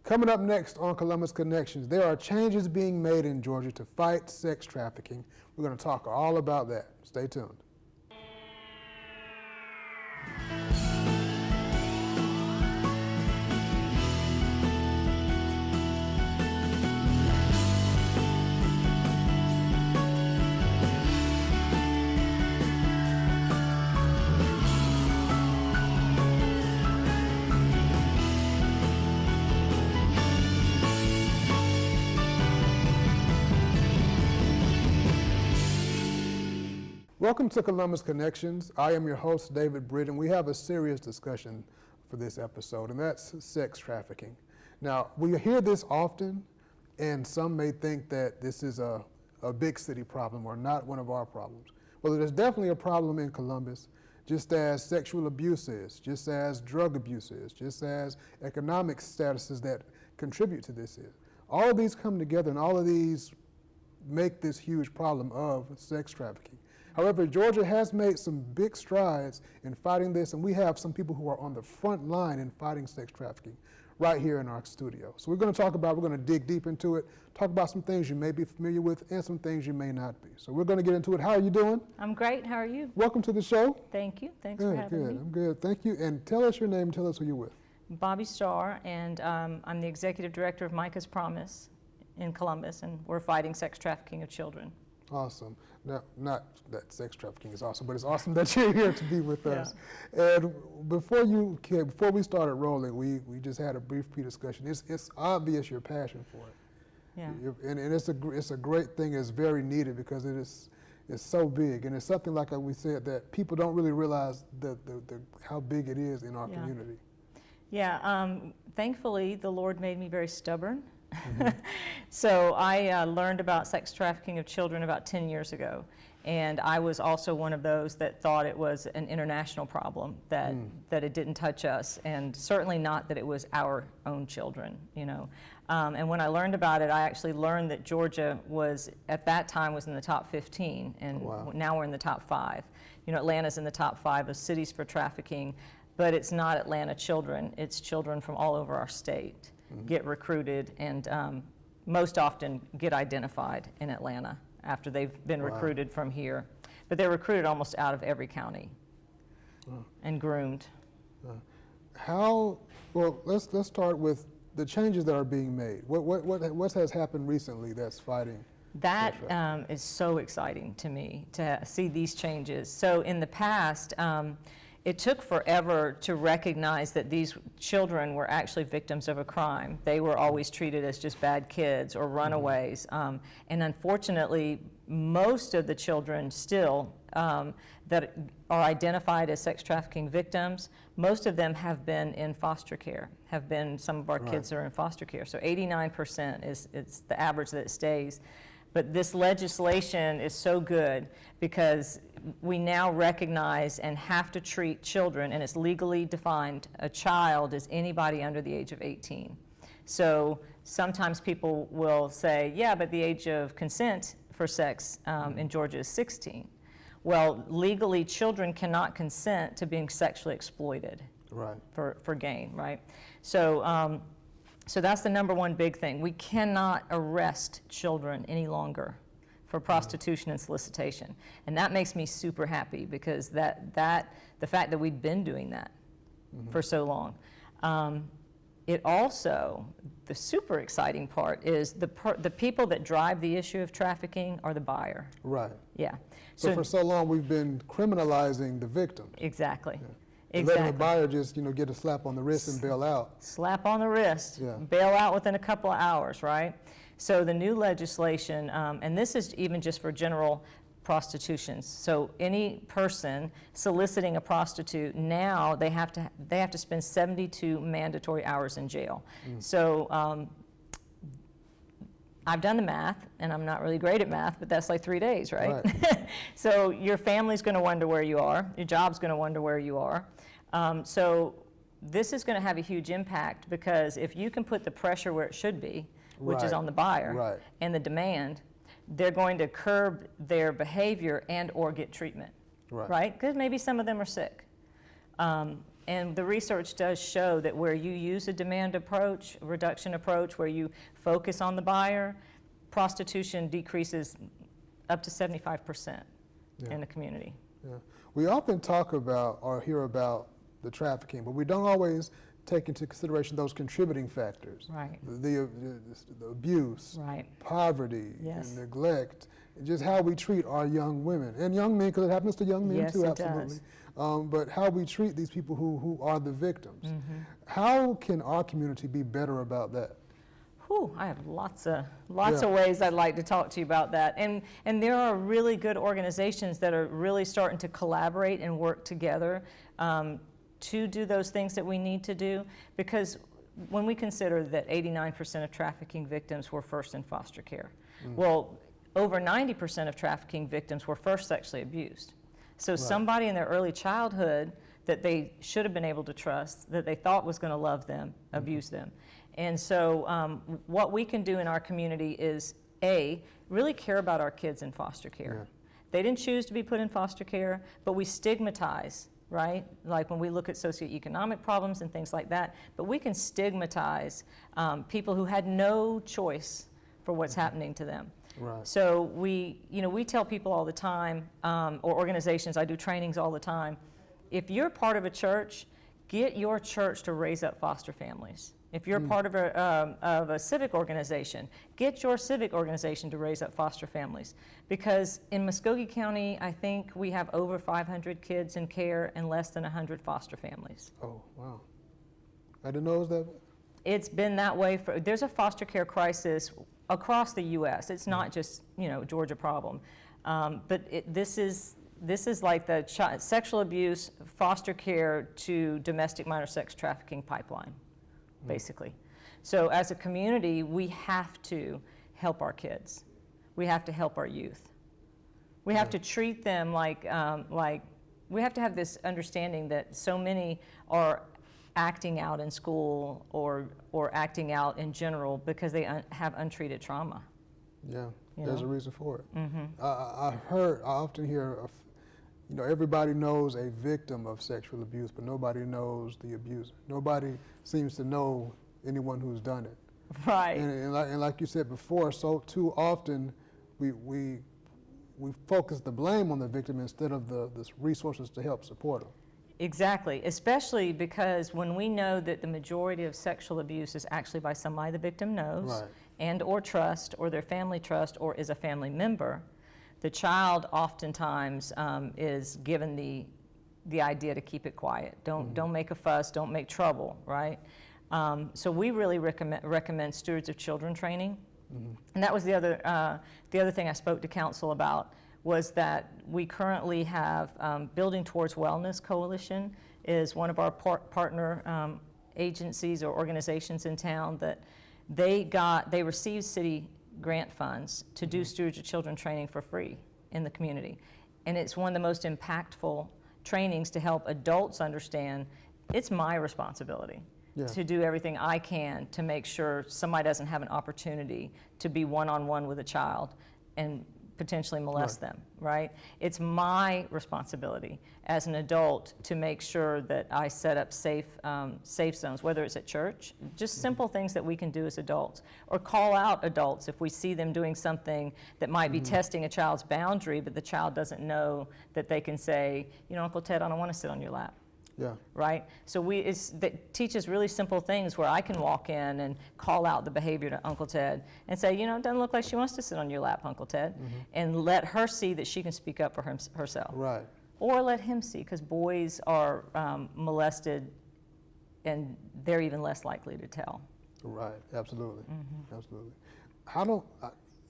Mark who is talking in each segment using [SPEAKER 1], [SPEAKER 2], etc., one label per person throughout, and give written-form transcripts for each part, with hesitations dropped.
[SPEAKER 1] Coming up next on Columbus Connections, there are changes being made in Georgia to fight sex trafficking. We're going to talk all about that. Stay tuned. Welcome to Columbus Connections. I am your host, David Britt, and we have a serious discussion for this episode, and that's sex trafficking. Now, we hear this often, and some may think that this is a big city problem or not one of our problems. Well, there's definitely a problem in Columbus, just as sexual abuse is, just as drug abuse is, just as economic statuses that contribute to this is. All of these come together, and all of these make this huge problem of sex trafficking. However, Georgia has made some big strides in fighting this, and we have some people who are on the front line in fighting sex trafficking right here in our studio. So we're going to dig deep into it, talk about some things you may be familiar with and some things you may not be. So we're going to get into it. How are you doing?
[SPEAKER 2] I'm great. How are you?
[SPEAKER 1] Welcome to the show.
[SPEAKER 2] Thank you. Thanks for having me.
[SPEAKER 1] I'm good. Thank you. And tell us your name, tell us who you're with.
[SPEAKER 2] Bobby Starr, and I'm the executive director of Micah's Promise in Columbus, and we're fighting sex trafficking of children.
[SPEAKER 1] Awesome. Now, not that sex trafficking is awesome, but it's awesome that you're here to be with us. And before we started rolling, we just had a brief pre-discussion. It's obvious your passion for it.
[SPEAKER 2] Yeah.
[SPEAKER 1] And it's a great thing. It's very needed because it's so big, and it's something like we said that people don't really realize how big it is in our community.
[SPEAKER 2] Yeah. Thankfully, the Lord made me very stubborn. Mm-hmm. So I learned about sex trafficking of children about 10 years ago, and I was also one of those that thought it was an international problem, that it didn't touch us, and certainly not that it was our own children, you know. And when I learned about it, I actually learned that Georgia was, at that time, was in the top 15, and now we're in the top 5. You know, Atlanta's in the top 5 of cities for trafficking, but it's not Atlanta children, it's children from all over our state. Get recruited and most often get identified in Atlanta after they've been recruited from here. But they're recruited almost out of every county and groomed.
[SPEAKER 1] Let's start with the changes that are being made. What has happened recently that's fighting?
[SPEAKER 2] That is so exciting to me to see these changes. So in the past, it took forever to recognize that these children were actually victims of a crime. They were always treated as just bad kids or runaways. And unfortunately, most of the children still that are identified as sex trafficking victims, most of them have been in foster care, some of our kids are in foster care. So 89% is the average that it stays. But this legislation is so good because we now recognize and have to treat children, and it's legally defined, a child is anybody under the age of 18. So sometimes people will say, yeah, but the age of consent for sex in Georgia is 16. Well, legally, children cannot consent to being sexually exploited for gain, right? So, so that's the number one big thing. We cannot arrest children any longer for prostitution and solicitation. And that makes me super happy because the fact that we've been doing that for so long. It also, the super exciting part is the people that drive the issue of trafficking are the buyer.
[SPEAKER 1] Right.
[SPEAKER 2] Yeah.
[SPEAKER 1] So for so long we've been criminalizing the victims.
[SPEAKER 2] Exactly.
[SPEAKER 1] Yeah.
[SPEAKER 2] Exactly.
[SPEAKER 1] Letting the buyer just, get a slap on the wrist and bail out.
[SPEAKER 2] Slap on the wrist, bail out within a couple of hours, right? So the new legislation, and this is even just for general prostitutions. So any person soliciting a prostitute, now they have to spend 72 mandatory hours in jail. So I've done the math, and I'm not really great at math, but that's like 3 days, right? So your family's going to wonder where you are. Your job's going to wonder where you are. So this is going to have a huge impact because if you can put the pressure where it should be, which is on the buyer, and the demand, they're going to curb their behavior and or get treatment, right? Because maybe some of them are sick. And the research does show that where you use a demand approach, a reduction approach, where you focus on the buyer, prostitution decreases up to 75% in the community.
[SPEAKER 1] Yeah. We often talk about or hear about the trafficking, but we don't always take into consideration those contributing factors.
[SPEAKER 2] Right.
[SPEAKER 1] The abuse,
[SPEAKER 2] Right.
[SPEAKER 1] poverty,
[SPEAKER 2] Yes.
[SPEAKER 1] and neglect, and just how we treat our young women and young men, because it happens to young men
[SPEAKER 2] Yes,
[SPEAKER 1] too,
[SPEAKER 2] it
[SPEAKER 1] absolutely.
[SPEAKER 2] does.
[SPEAKER 1] But how we treat these people who are the victims.
[SPEAKER 2] Mm-hmm.
[SPEAKER 1] How can our community be better about that?
[SPEAKER 2] Whew, I have lots of ways I'd like to talk to you about that. And there are really good organizations that are really starting to collaborate and work together to do those things that we need to do, because when we consider that 89% of trafficking victims were first in foster care, well, over 90% of trafficking victims were first sexually abused. So somebody in their early childhood that they should have been able to trust, that they thought was going to love them, abused them. And so what we can do in our community is, A, really care about our kids in foster care.
[SPEAKER 1] Yeah.
[SPEAKER 2] They didn't choose to be put in foster care, but we stigmatize, right? Like when we look at socioeconomic problems and things like that, but we can stigmatize people who had no choice for what's happening to them.
[SPEAKER 1] Right.
[SPEAKER 2] So we tell people all the time, or organizations, I do trainings all the time, if you're part of a church, get your church to raise up foster families. If you're part of a civic organization, get your civic organization to raise up foster families. Because in Muskogee County, I think we have over 500 kids in care and less than 100 foster families.
[SPEAKER 1] Oh, wow. I didn't know it was that.
[SPEAKER 2] It's been that way there's a foster care crisis across the U.S. It's not just, Georgia problem. But this is like the sexual abuse, foster care to domestic minor sex trafficking pipeline, basically. So as a community, we have to help our kids. We have to help our youth. We have to treat them like we have to have this understanding that so many are acting out in school or acting out in general because they have untreated trauma.
[SPEAKER 1] Yeah, there's a reason for it.
[SPEAKER 2] Mm-hmm.
[SPEAKER 1] I often hear of, everybody knows a victim of sexual abuse, but nobody knows the abuser. Nobody seems to know anyone who's done it.
[SPEAKER 2] Right.
[SPEAKER 1] And like you said before, so too often we focus the blame on the victim instead of the resources to help support them.
[SPEAKER 2] Exactly, especially because when we know that the majority of sexual abuse is actually by somebody the victim knows,
[SPEAKER 1] Right.
[SPEAKER 2] and or trust, or their family trust, or is a family member, the child oftentimes is given the idea to keep it quiet. Don't make a fuss, don't make trouble, right? So we really recommend stewards of children training. And that was the other thing I spoke to council about, was that we currently have Building Towards Wellness Coalition is one of our partner agencies or organizations in town that they received city grant funds to do stewards of children training for free in the community. And it's one of the most impactful trainings to help adults understand it's my responsibility to do everything I can to make sure somebody doesn't have an opportunity to be one-on-one with a child and potentially molest them, right? It's my responsibility as an adult to make sure that I set up safe zones, whether it's at church, just simple things that we can do as adults, or call out adults if we see them doing something that might be testing a child's boundary, but the child doesn't know that they can say, Uncle Ted, I don't want to sit on your lap.
[SPEAKER 1] Yeah.
[SPEAKER 2] Right? So that teaches really simple things where I can walk in and call out the behavior to Uncle Ted and say, it doesn't look like she wants to sit on your lap, Uncle Ted, and let her see that she can speak up for herself.
[SPEAKER 1] Right.
[SPEAKER 2] Or let him see, because boys are molested and they're even less likely to tell.
[SPEAKER 1] Right, absolutely, absolutely.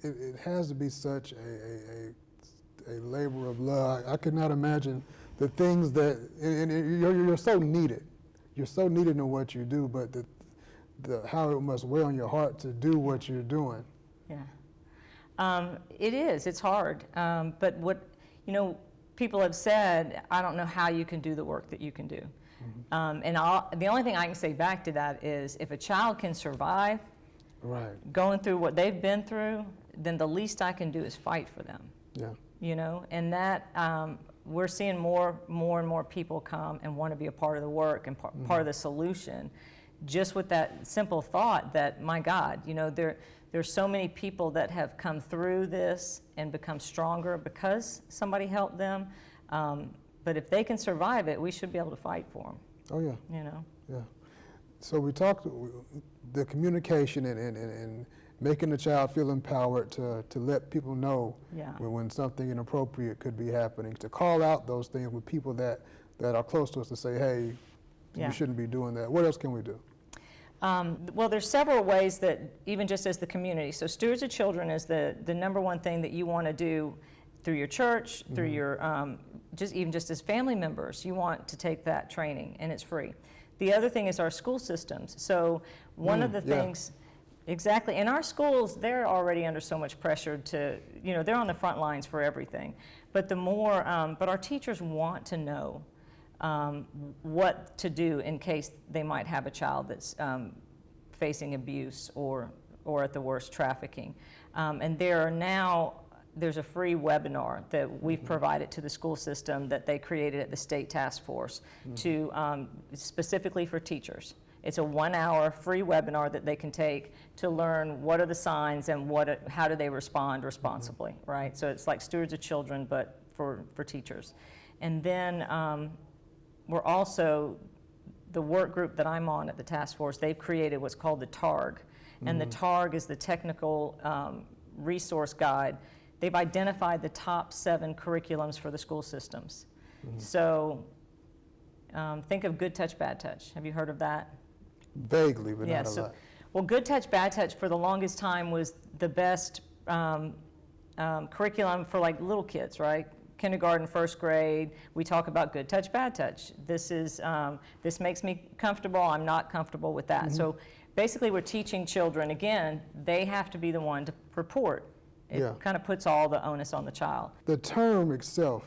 [SPEAKER 1] It has to be such a labor of love. I could not imagine the things that, and you're so needed. You're so needed in what you do, but how it must weigh on your heart to do what you're doing.
[SPEAKER 2] Yeah. It is, it's hard. But what, people have said, I don't know how you can do the work that you can do. And the only thing I can say back to that is if a child can survive going through what they've been through, then the least I can do is fight for them.
[SPEAKER 1] Yeah.
[SPEAKER 2] And that, we're seeing more and more people come and want to be a part of the work and part of the solution, just with that simple thought that, my God, you know, there's so many people that have come through this and become stronger because somebody helped them. But if they can survive it, we should be able to fight for them.
[SPEAKER 1] Oh, yeah.
[SPEAKER 2] You know?
[SPEAKER 1] Yeah. So we talked the communication and making the child feel empowered to let people know when something inappropriate could be happening, to call out those things with people that are close to us, to say, hey, you shouldn't be doing that. What else can we do?
[SPEAKER 2] Well, there's several ways that, even just as the community, so Stewards of Children is the number one thing that you want to do through your church, through your, just as family members, you want to take that training, and it's free. The other thing is our school systems. So one of the things, exactly, in our schools, they're already under so much pressure to, you know, they're on the front lines for everything. But the more, but our teachers want to know what to do in case they might have a child that's facing abuse or at the worst trafficking. And there's a free webinar that we've provided to the school system that they created at the state task force to specifically for teachers. It's a 1-hour free webinar that they can take to learn what are the signs and how do they respond responsibly, right? So it's like Stewards of Children, but for teachers. And then we're also, the work group that I'm on at the task force, they've created what's called the TARG. And the TARG is the technical resource guide. They've identified the top 7 curriculums for the school systems. So think of Good Touch, Bad Touch. Have you heard of that?
[SPEAKER 1] Vaguely, but not a lot.
[SPEAKER 2] Well, Good Touch, Bad Touch for the longest time was the best curriculum for like little kids, right? Kindergarten, first grade, we talk about good touch, bad touch. This makes me comfortable, I'm not comfortable with that. So basically we're teaching children, again, they have to be the one to report. It kind of puts all the onus on the child.
[SPEAKER 1] The term itself,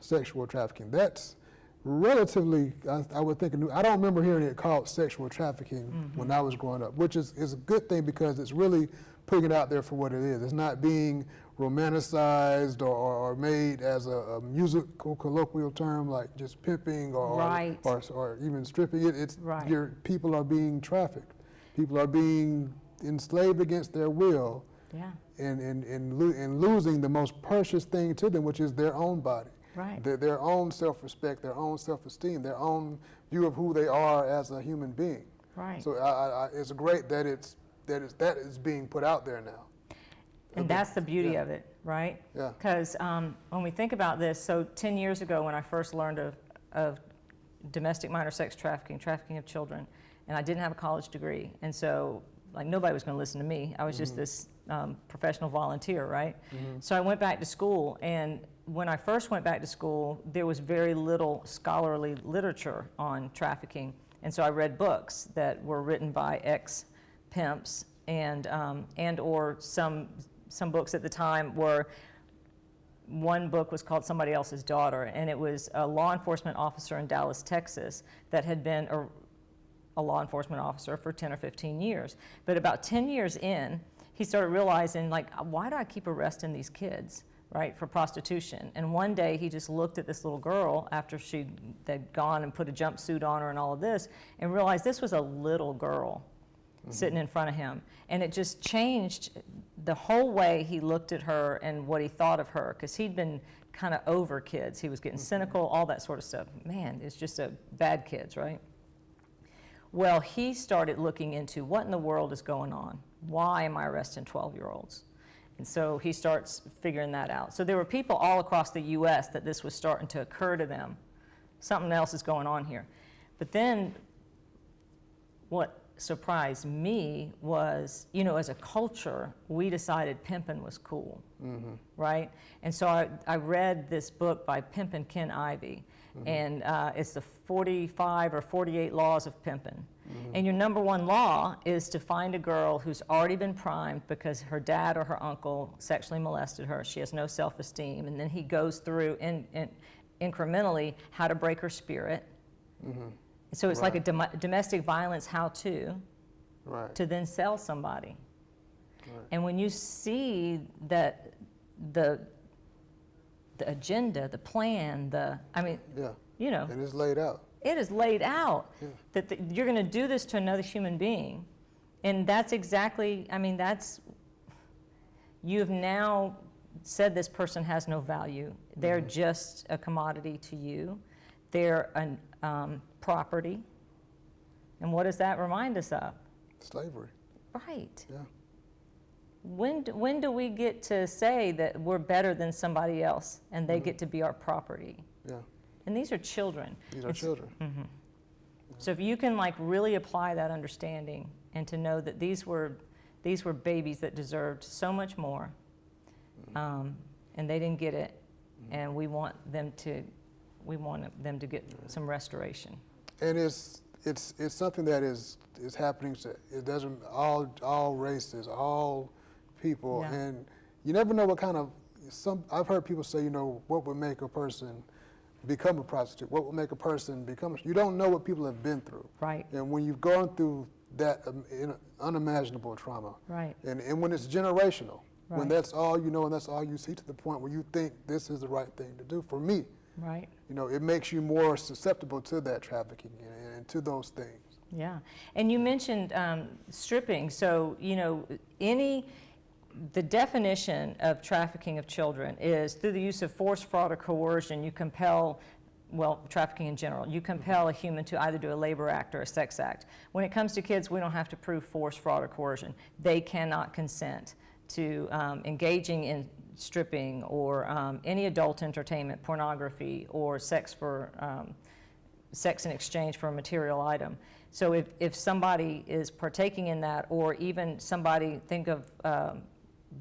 [SPEAKER 1] sexual trafficking, that's relatively, I would think, I don't remember hearing it called sexual trafficking when I was growing up, which is a good thing because it's really putting it out there for what it is. It's not being romanticized or made as a musical colloquial term like just pimping or even stripping. People are being trafficked. People are being enslaved against their will. And losing the most precious thing to them, which is their own body, their own self-respect, their own self-esteem, their own view of who they are as a human being. So it's great that that is being put out there now.
[SPEAKER 2] And that's the beauty of it, right? Because when we think about this, so 10 years ago when I first learned of domestic minor sex trafficking of children, and I didn't have a college degree, and so like nobody was going to listen to me. I was just this professional volunteer, right? So I went back to school, and when I first went back to school, there was very little scholarly literature on trafficking, and so I read books that were written by ex-pimps and or some books at the time were, one book was called Somebody Else's Daughter, and it was a law enforcement officer in Dallas, Texas that had been a law enforcement officer for 10 or 15 years. But about 10 years in, he started realizing, like, why do I keep arresting these kids, right, for prostitution? And one day he just looked at this little girl after they'd gone and put a jumpsuit on her and all of this, and realized this was a little girl sitting in front of him. And it just changed the whole way he looked at her and what he thought of her, because he'd been kind of over kids. He was getting cynical, all that sort of stuff. Man, it's just a bad kids, right? Well, he started looking into what in the world is going on. Why am I arresting 12-year-olds? And so he starts figuring that out. So there were people all across the U.S. that this was starting to occur to them. Something else is going on here. But then what surprised me was, you know, as a culture, we decided pimping was cool, right? And so I read this book by Pimpin' Ken Ivey, and it's the 45 or 48 laws of pimping. And your number one law is to find a girl who's already been primed because her dad or her uncle sexually molested her. She has no self-esteem. And then he goes through incrementally how to break her spirit. So it's like a domestic violence how-to to then sell somebody. And when you see that the agenda, the plan,
[SPEAKER 1] Yeah.
[SPEAKER 2] you know,
[SPEAKER 1] And it's laid out.
[SPEAKER 2] it is laid out
[SPEAKER 1] Yeah.
[SPEAKER 2] that you're going to do this to another human being. And that's exactly, you've now said this person has no value. They're just a commodity to you. They're a property. And what does that remind us of?
[SPEAKER 1] Slavery.
[SPEAKER 2] Right.
[SPEAKER 1] Yeah.
[SPEAKER 2] When do we get to say that we're better than somebody else and they get to be our property?
[SPEAKER 1] Yeah.
[SPEAKER 2] And these are children.
[SPEAKER 1] These are children.
[SPEAKER 2] So if you can really apply that understanding and to know that these were babies that deserved so much more, and they didn't get it, and we want them to get some restoration.
[SPEAKER 1] And it's something that is happening. It doesn't all races, all people,
[SPEAKER 2] Yeah.
[SPEAKER 1] and you never know what kind of. I've heard people say, what would make a person become a prostitute? What would make a person become? You don't know what people have been through.
[SPEAKER 2] Right.
[SPEAKER 1] And when you've gone through that unimaginable trauma,
[SPEAKER 2] Right.
[SPEAKER 1] and when it's generational, when
[SPEAKER 2] Right.
[SPEAKER 1] that's all you know and that's all you see, to the point where you think this is the right thing to do. For me,
[SPEAKER 2] Right.
[SPEAKER 1] it makes you more susceptible to that trafficking and to those things.
[SPEAKER 2] Yeah. And you mentioned stripping. So, the definition of trafficking of children is through the use of force, fraud, or coercion, you compel, trafficking in general, you compel a human to either do a labor act or a sex act. When it comes to kids, we don't have to prove force, fraud, or coercion. They cannot consent to engaging in stripping or any adult entertainment, pornography, or sex in exchange for a material item. So if somebody is partaking in that, or even somebody, think of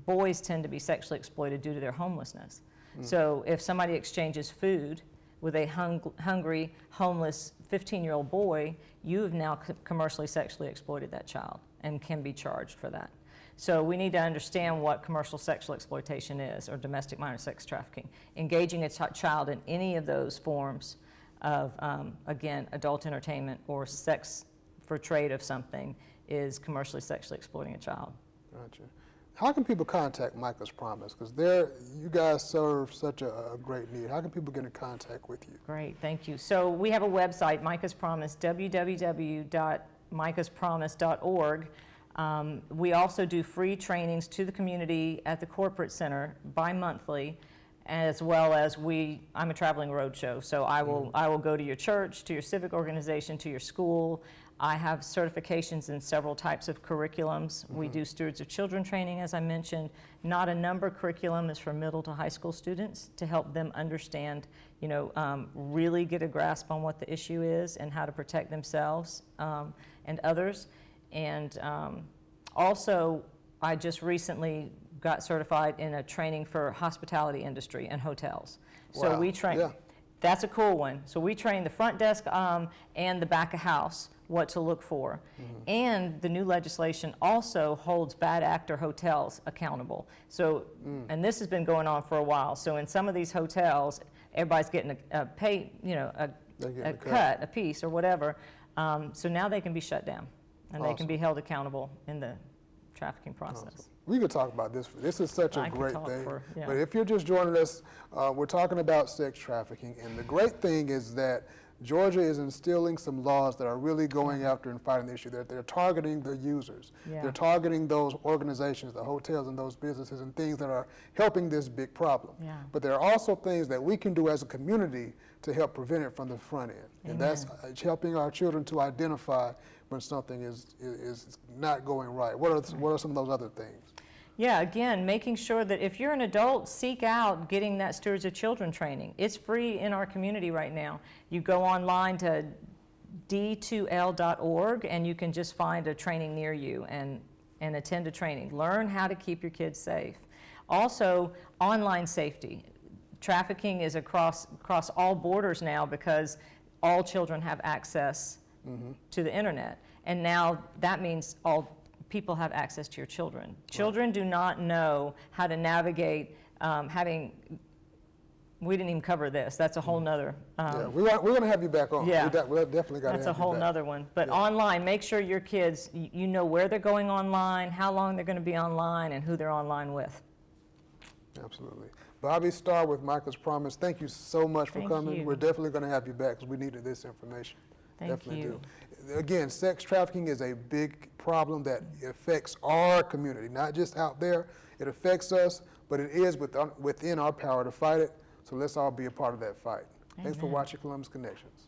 [SPEAKER 2] boys tend to be sexually exploited due to their homelessness. So if somebody exchanges food with a hungry, homeless 15-year-old boy, you have now commercially sexually exploited that child and can be charged for that. So we need to understand what commercial sexual exploitation is, or domestic minor sex trafficking. Engaging a child in any of those forms of, again, adult entertainment or sex for trade of something is commercially sexually exploiting a child.
[SPEAKER 1] Gotcha. How can people contact Micah's Promise? Because you guys serve such a great need. How can people get in contact with you?
[SPEAKER 2] Great, thank you. So we have a website, Micah's Promise, www.micahspromise.org. We also do free trainings to the community at the corporate center bi-monthly, as well as I'm a traveling roadshow, so I will go to your church, to your civic organization, to your school. I have certifications in several types of curriculums. We do Stewards of Children training, as I mentioned. Not a number curriculum is for middle to high school students to help them understand, really get a grasp on what the issue is and how to protect themselves and others. And also, I just recently got certified in a training for hospitality industry and hotels. So
[SPEAKER 1] Wow.
[SPEAKER 2] we train.
[SPEAKER 1] Yeah.
[SPEAKER 2] That's a cool one. So we train the front desk and the back of house what to look for. And the new legislation also holds bad actor hotels accountable. So, and this has been going on for a while. So in some of these hotels, everybody's getting a cut, a piece or whatever. So now they can be shut down and they can be held accountable in the trafficking process.
[SPEAKER 1] Awesome. We could talk about this. This is such a
[SPEAKER 2] I could
[SPEAKER 1] great
[SPEAKER 2] talk
[SPEAKER 1] thing.
[SPEAKER 2] yeah.
[SPEAKER 1] But if you're just joining us, we're talking about sex trafficking. And the great thing is that Georgia is instilling some laws that are really going after and fighting the issue. They're targeting the users.
[SPEAKER 2] Yeah.
[SPEAKER 1] They're targeting those organizations, the hotels and those businesses and things that are helping this big problem.
[SPEAKER 2] Yeah.
[SPEAKER 1] But there are also things that we can do as a community to help prevent it from the front end. And that's helping our children to identify when something is not going right. What are some of those other things?
[SPEAKER 2] Yeah, again, making sure that if you're an adult, seek out getting that Stewards of Children training. It's free in our community right now. You go online to d2l.org and you can just find a training near you and attend a training. Learn how to keep your kids safe. Also, online safety. Trafficking is across all borders now because all children have access to the internet. And now that means all people have access to your children. Children do not know how to navigate we didn't even cover this. That's a whole nother.
[SPEAKER 1] Yeah, we're going to have you back on.
[SPEAKER 2] Yeah.
[SPEAKER 1] We're definitely got to have you back.
[SPEAKER 2] That's a whole nother one. But online, make sure your kids, you know where they're going online, how long they're going to be online, and who they're online with.
[SPEAKER 1] Absolutely. Bobby Starr with Micah's Promise, thank you so much for
[SPEAKER 2] Thank
[SPEAKER 1] coming.
[SPEAKER 2] you.
[SPEAKER 1] We're definitely going to have you back because we needed this information.
[SPEAKER 2] Thank
[SPEAKER 1] Definitely
[SPEAKER 2] you.
[SPEAKER 1] do. Again, sex trafficking is a big problem that affects our community, not just out there. It affects us, but it is within our power to fight it. So let's all be a part of that fight. Thanks for
[SPEAKER 2] Amen.
[SPEAKER 1] watching Columbus Connections.